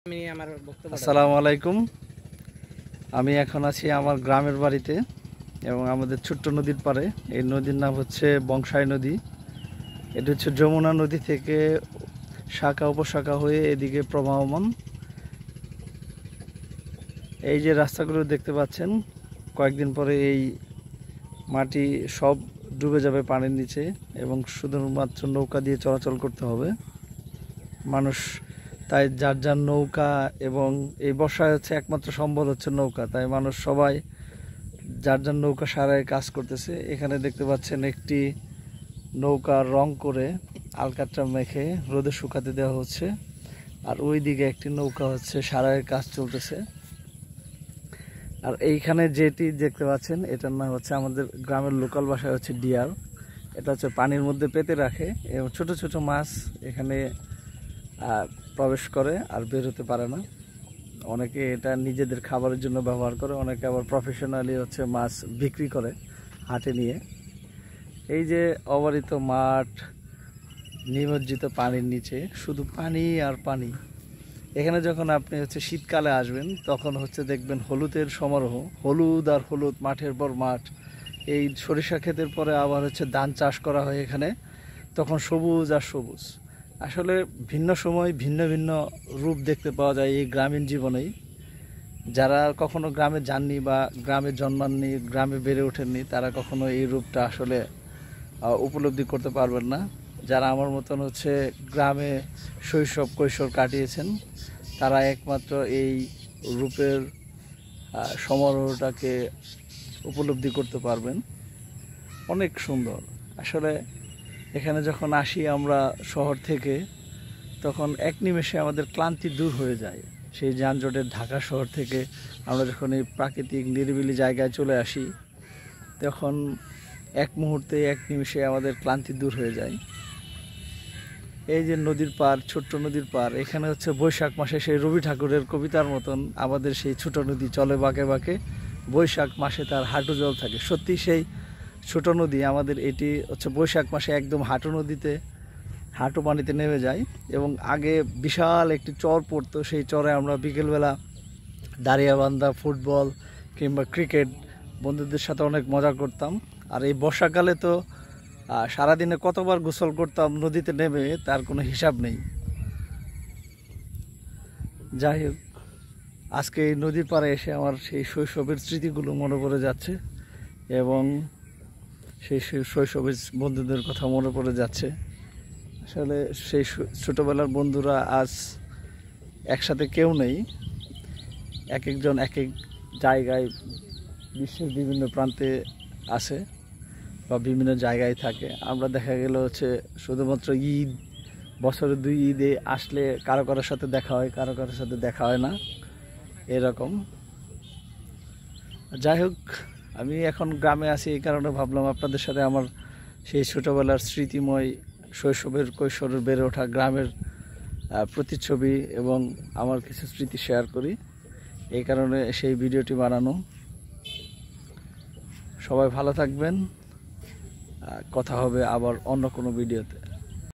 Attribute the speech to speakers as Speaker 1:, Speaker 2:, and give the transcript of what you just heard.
Speaker 1: আসসালামু আলাইকুম। আমি এখন আছি আমার গ্রামের বাড়িতে এবং আমাদের ছোট্ট নদীর পাড়ে। এই নদীর নাম হচ্ছে বংশাই নদী। এটা হচ্ছে যমুনা নদী থেকে শাখা উপশাখা হয়ে এদিকে প্রবাহমান। এই যে রাস্তাগুলো দেখতে পাচ্ছেন, কয়েকদিন পরে এই মাটি সব ডুবে যাবে পানির নিচে এবং শুধুমাত্র নৌকা দিয়ে চলাচল করতে হবে মানুষ। তাই যার যার নৌকা, এবং এই বর্ষায় হচ্ছে একমাত্র সম্বল হচ্ছে নৌকা, তাই মানুষ সবাই যার যার নৌকা সারায় কাজ করতেছে। এখানে দেখতে পাচ্ছেন একটি নৌকা রং করে আলকাতরা মেখে রোদে শুকাতে দেওয়া হচ্ছে, আর ওই দিকে একটি নৌকা হচ্ছে সারায় কাজ চলতেছে। আর এইখানে যেটি দেখতে পাচ্ছেন এটার নাম হচ্ছে আমাদের গ্রামের লোকাল ভাষায় হচ্ছে ডিয়ার। এটা হচ্ছে পানির মধ্যে পেতে রাখে এবং ছোট ছোট মাছ এখানে প্রবেশ করে আর বের হতে পারে না। অনেকে এটা নিজেদের খাবারের জন্য ব্যবহার করে, অনেকে আবার প্রফেশনালি হচ্ছে মাছ বিক্রি করে হাটে নিয়ে। এই যে অবারিত মাঠ, নিমজ্জিত পানির নিচে শুধু পানি আর পানি। এখানে যখন আপনি হচ্ছে শীতকালে আসবেন তখন হচ্ছে দেখবেন হলুদের সমারোহ, হলুদ আর হলুদ, মাঠের পর মাঠ। এই সরিষা ক্ষেতের পরে আবার হচ্ছে ধান চাষ করা হয় এখানে, তখন সবুজ আর সবুজ। আসলে ভিন্ন সময় ভিন্ন ভিন্ন রূপ দেখতে পাওয়া যায় এই গ্রামীণ জীবনেই। যারা কখনো গ্রামে যাননি বা গ্রামে জন্মাননি, গ্রামে বেড়ে ওঠেননি, তারা কখনো এই রূপটা আসলে উপলব্ধি করতে পারবেন না। যারা আমার মতন হচ্ছে গ্রামে শৈশব কৈশোর কাটিয়েছেন, তারা একমাত্র এই রূপের সমারোহটাকে উপলব্ধি করতে পারবেন। অনেক সুন্দর আসলে। এখানে যখন আসি আমরা শহর থেকে, তখন এক নিমেষে আমাদের ক্লান্তি দূর হয়ে যায়। সেই যানজটের ঢাকা শহর থেকে আমরা যখন এই প্রাকৃতিক নিরিবিলি জায়গায় চলে আসি, তখন এক মুহূর্তে, এক নিমেষে আমাদের ক্লান্তি দূর হয়ে যায়। এই যে নদীর পাড়, ছোট্ট নদীর পাড়, এখানে হচ্ছে বৈশাখ মাসে সেই রবি ঠাকুরের কবিতার মতন আমাদের সেই ছোট নদী চলে বাঁকে বাঁকে, বৈশাখ মাসে তার হাঁটু জল থাকে। সত্যি সেই ছোট নদী আমাদের এটি হচ্ছে বৈশাখ মাসে একদম হাঁটু নদীতে, হাঁটু পানিতে নেমে যায়। এবং আগে বিশাল একটি চর পড়তো, সেই চরে আমরা বিকেলবেলা দাঁড়িয়াবান্ধা ফুটবল কিংবা ক্রিকেট বন্ধুদের সাথে অনেক মজা করতাম। আর এই বর্ষাকালে তো সারাদিনে কতবার গোসল করতাম নদীতে নেমে, তার কোনো হিসাব নেই। যাই হোক, আজকে এই নদীর পাড়ে এসে আমার সেই শৈশবের স্মৃতিগুলো মনে পড়ে যাচ্ছে এবং সেই শৈশবের বন্ধুদের কথা মনে পড়ে যাচ্ছে। আসলে সেই ছোটোবেলার বন্ধুরা আজ একসাথে কেউ নেই, এক একজন এক এক জায়গায় বিশ্বের বিভিন্ন প্রান্তে আছে বা বিভিন্ন জায়গায় থাকে। আমরা দেখা গেল হচ্ছে শুধুমাত্র ঈদ, বছরে 2 ঈদে আসলে কারো কারোর সাথে দেখা হয়, কারো কারোর সাথে দেখা হয় না, এরকম। যাই হোক, আমি এখন গ্রামে আছি, এই কারণে ভাবলাম আপনাদের সাথে আমার সেই ছোটোবেলার স্মৃতিময় শৈশবের কৈশোরের বেড়ে ওঠা গ্রামের প্রতিচ্ছবি এবং আমার কিছু স্মৃতি শেয়ার করি। এই কারণে সেই ভিডিওটি বানানো। সবাই ভালো থাকবেন, কথা হবে আবার অন্য কোনো ভিডিওতে।